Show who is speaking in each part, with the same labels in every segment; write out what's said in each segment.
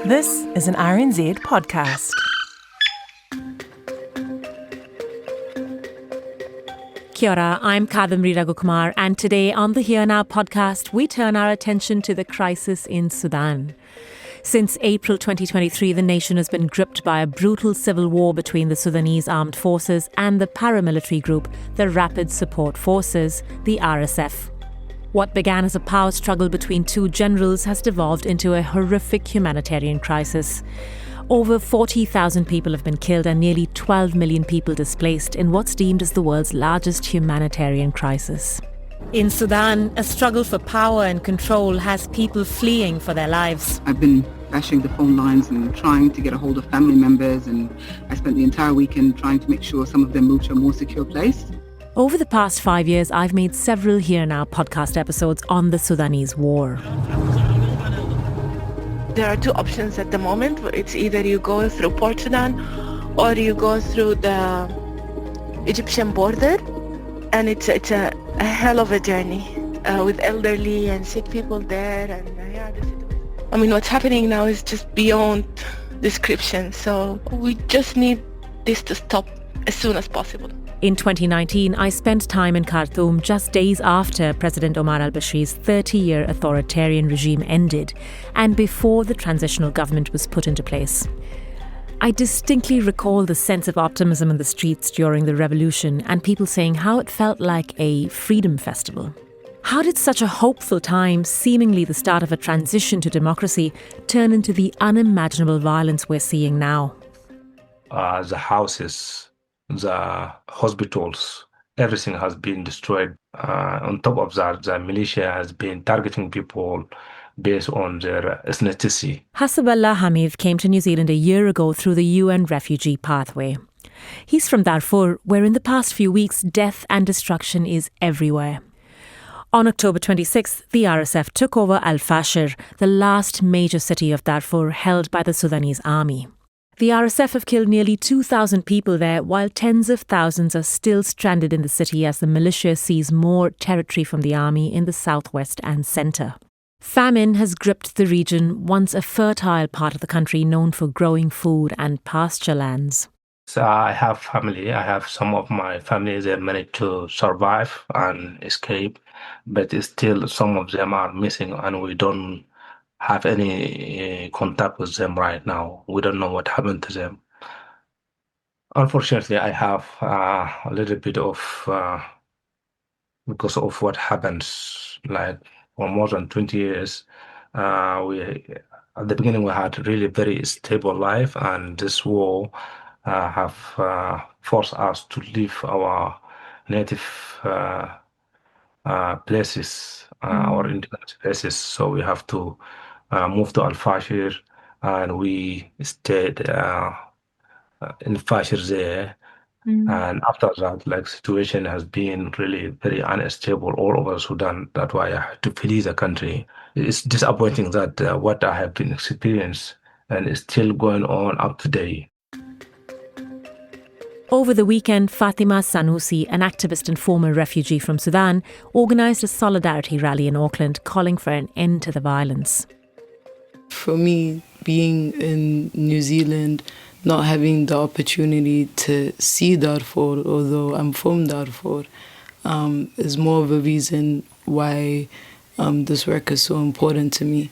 Speaker 1: This is an RNZ podcast. Kia ora, I'm Kadamri Raghukumar, and today on the Here Now podcast, we turn our attention to the crisis in Sudan. Since April 2023, the nation has been gripped by a brutal civil war between the Sudanese armed forces and the paramilitary group, the Rapid Support Forces, the RSF. What began as a power struggle between two generals has devolved into a horrific humanitarian crisis. Over 40,000 people have been killed and nearly 12 million people displaced in what's deemed as the world's largest humanitarian crisis. In Sudan, a struggle for power and control has people fleeing for their lives.
Speaker 2: I've been bashing the phone lines and trying to get a hold of family members, and I spent the entire weekend trying to make sure some of them moved to a more secure place.
Speaker 1: Over the past 5 years, I've made several Here Now podcast episodes on the Sudanese war.
Speaker 3: There are two options at the moment. It's either you go through Port Sudan or you go through the Egyptian border, and it's a hell of a journey with elderly and sick people there. And what's happening now is just beyond description. So we just need this to stop as soon as possible.
Speaker 1: In 2019, I spent time in Khartoum just days after President Omar al-Bashir's 30-year authoritarian regime ended and before the transitional government was put into place. I distinctly recall the sense of optimism in the streets during the revolution and people saying how it felt like a freedom festival. How did such a hopeful time, seemingly the start of a transition to democracy, turn into the unimaginable violence we're seeing now?
Speaker 4: The houses, the hospitals, everything has been destroyed. On top of that, the militia has been targeting people based on their ethnicity.
Speaker 1: Hassaballah Hamid came to New Zealand a year ago through the UN refugee pathway. He's from Darfur, where in the past few weeks, death and destruction is everywhere. On October 26th, the RSF took over Al-Fashir, the last major city of Darfur held by the Sudanese army. The RSF have killed nearly 2,000 people there, while tens of thousands are still stranded in the city as the militia seize more territory from the army in the southwest and centre. Famine has gripped the region, once a fertile part of the country known for growing food and pasture lands.
Speaker 4: So I have family. I have some of my family. They managed to survive and escape, but still some of them are missing, and we don't have any contact with them right now. We don't know what happened to them. Unfortunately, I have a little bit of, because of what happens, like for more than 20 years, at the beginning we had really very stable life, and this war have forced us to leave our native places, our indigenous places. So we have to moved to Al-Fashir, and we stayed in Fashir there. And after that, situation has been really very unstable all over Sudan. That's why I had to flee the country. It's disappointing that what I have been experienced and is still going on up to date.
Speaker 1: Over the weekend, Fatima Sanusi, an activist and former refugee from Sudan, organised a solidarity rally in Auckland calling for an end to the violence.
Speaker 5: For me, being in New Zealand, not having the opportunity to see Darfur, although I'm from Darfur, is more of a reason why this work is so important to me.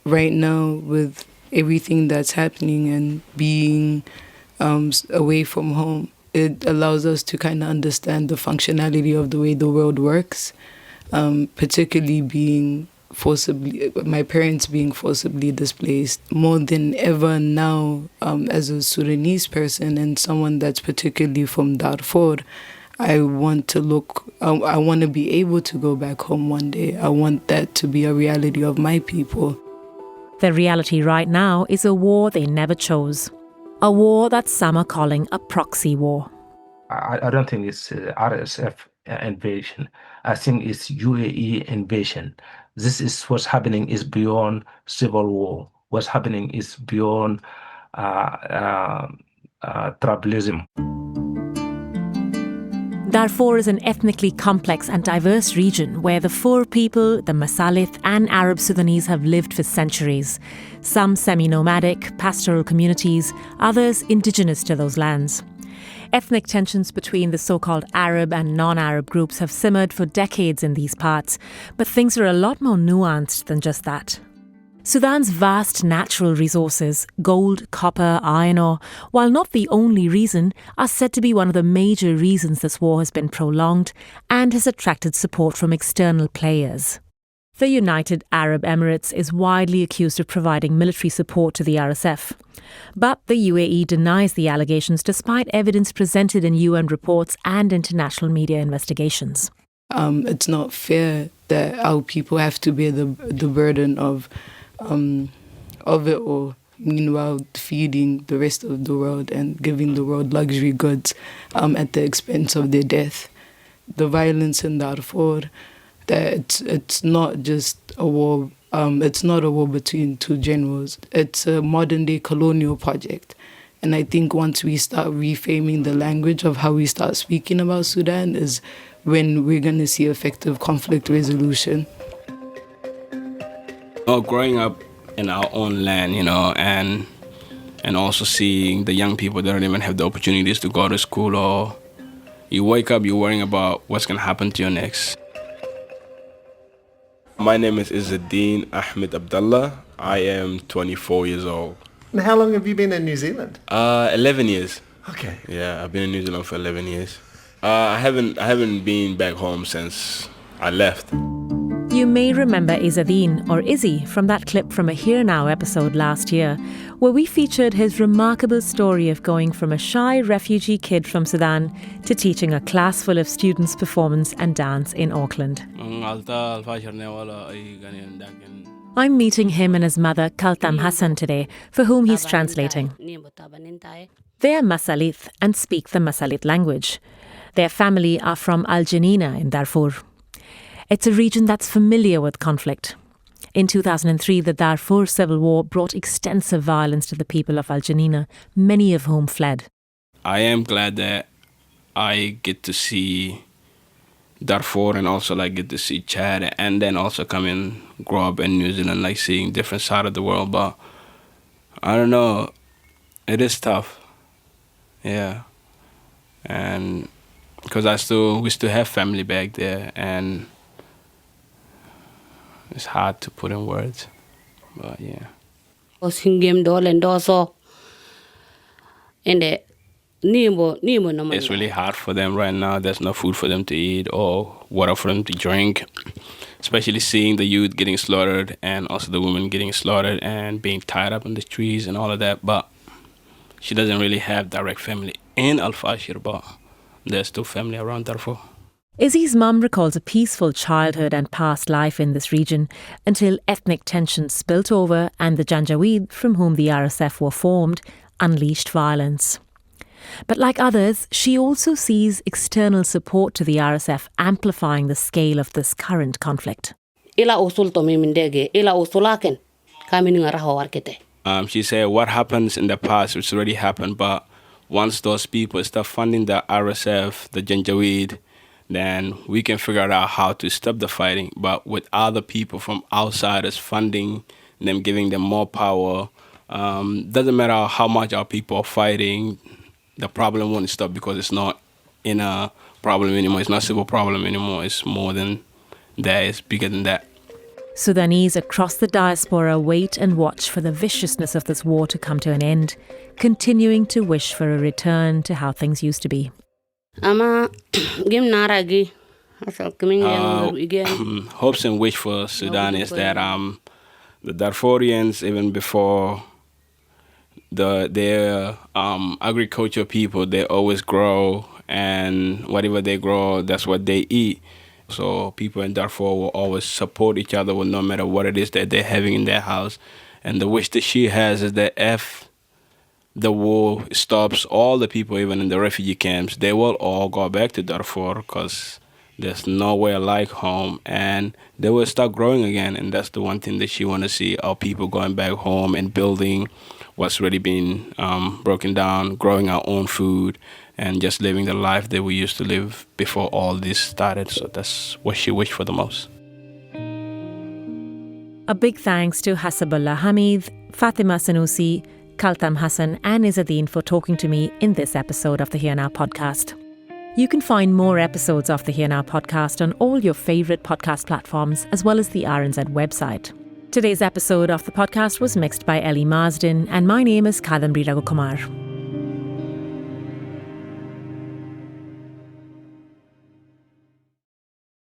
Speaker 5: Right now, with everything that's happening and being away from home, it allows us to kind of understand the functionality of the way the world works, particularly my parents being forcibly displaced. More than ever now, as a Sudanese person and someone that's particularly from Darfur, I want to be able to go back home one day. I want that to be a reality of my people.
Speaker 1: The reality right now is a war they never chose. A war that some are calling a proxy war.
Speaker 4: I don't think it's RSF invasion. I think it's UAE invasion. This is what's happening is beyond civil war. What's happening is beyond tribalism.
Speaker 1: Darfur is an ethnically complex and diverse region where the Fur people, the Masalith and Arab Sudanese have lived for centuries. Some semi-nomadic, pastoral communities, others indigenous to those lands. Ethnic tensions between the so-called Arab and non-Arab groups have simmered for decades in these parts, but things are a lot more nuanced than just that. Sudan's vast natural resources, gold, copper, iron ore, while not the only reason, are said to be one of the major reasons this war has been prolonged and has attracted support from external players. The United Arab Emirates is widely accused of providing military support to the RSF. But the UAE denies the allegations despite evidence presented in UN reports and international media investigations.
Speaker 5: It's not fair that our people have to bear the burden of it all, meanwhile feeding the rest of the world and giving the world luxury goods at the expense of their death. The violence in Darfur, that it's not just a war. It's not a war between two generals. It's a modern-day colonial project. And I think once we start reframing the language of how we start speaking about Sudan is when we're going to see effective conflict resolution.
Speaker 6: Growing up in our own land, and also seeing the young people that don't even have the opportunities to go to school, or you wake up, you're worrying about what's going to happen to you next. My name is Izzuddin Ahmed Abdullah. I am 24 years old.
Speaker 7: And how long have you been in New Zealand?
Speaker 6: 11 years.
Speaker 7: Okay.
Speaker 6: Yeah, I've been in New Zealand for 11 years. I haven't been back home since I left.
Speaker 1: You may remember Izzuddin, or Izzy, from that clip from a Here Now episode last year, where we featured his remarkable story of going from a shy refugee kid from Sudan to teaching a class full of students performance and dance in Auckland. I'm meeting him and his mother, Kaltam Hassan, today, for whom he's translating. They are Masalith and speak the Masalith language. Their family are from Al Janina in Darfur. It's a region that's familiar with conflict. In 2003, the Darfur civil war brought extensive violence to the people of Al Janina, many of whom fled.
Speaker 6: I am glad that I get to see Darfur and also get to see Chad, and then also come and grow up in New Zealand, seeing different side of the world. But I don't know, it is tough. Yeah. And because we still have family back there, and it's hard to put in words, but yeah. It's really hard for them right now. There's no food for them to eat or water for them to drink, especially seeing the youth getting slaughtered and also the women getting slaughtered and being tied up in the trees and all of that. But she doesn't really have direct family in Al-Fashir, but there's still family around Darfur.
Speaker 1: Izzy's mum recalls a peaceful childhood and past life in this region until ethnic tensions spilt over and the Janjaweed, from whom the RSF were formed, unleashed violence. But like others, she also sees external support to the RSF amplifying the scale of this current conflict.
Speaker 6: She said what happens in the past, it's already happened, but once those people start funding the RSF, the Janjaweed, then we can figure out how to stop the fighting. But with other people from outsiders funding them, giving them more power, doesn't matter how much our people are fighting, the problem won't stop because it's not in a problem anymore. It's not a civil problem anymore. It's more than that. It's bigger than that.
Speaker 1: Sudanese across the diaspora wait and watch for the viciousness of this war to come to an end, continuing to wish for a return to how things used to be.
Speaker 6: Hopes and wish for Sudan is that the Darfurians, even before their agriculture people, they always grow, and whatever they grow, that's what they eat. So people in Darfur will always support each other, no matter what it is that they're having in their house. And the wish that she has is that if the war stops, all the people, even in the refugee camps, they will all go back to Darfur because there's nowhere like home, and they will start growing again. And that's the one thing that she want to see, our people going back home and building what's already been broken down, growing our own food, and just living the life that we used to live before all this started. So that's what she wished for the most.
Speaker 1: A big thanks to Hasabullah Hamid, Fatima Sanusi, Kaltam Hassan and Izzadeen for talking to me in this episode of the Here Now podcast. You can find more episodes of the Here Now podcast on all your favourite podcast platforms as well as the RNZ website. Today's episode of the podcast was mixed by Ellie Marsden and my name is Kadamri Raghukumar.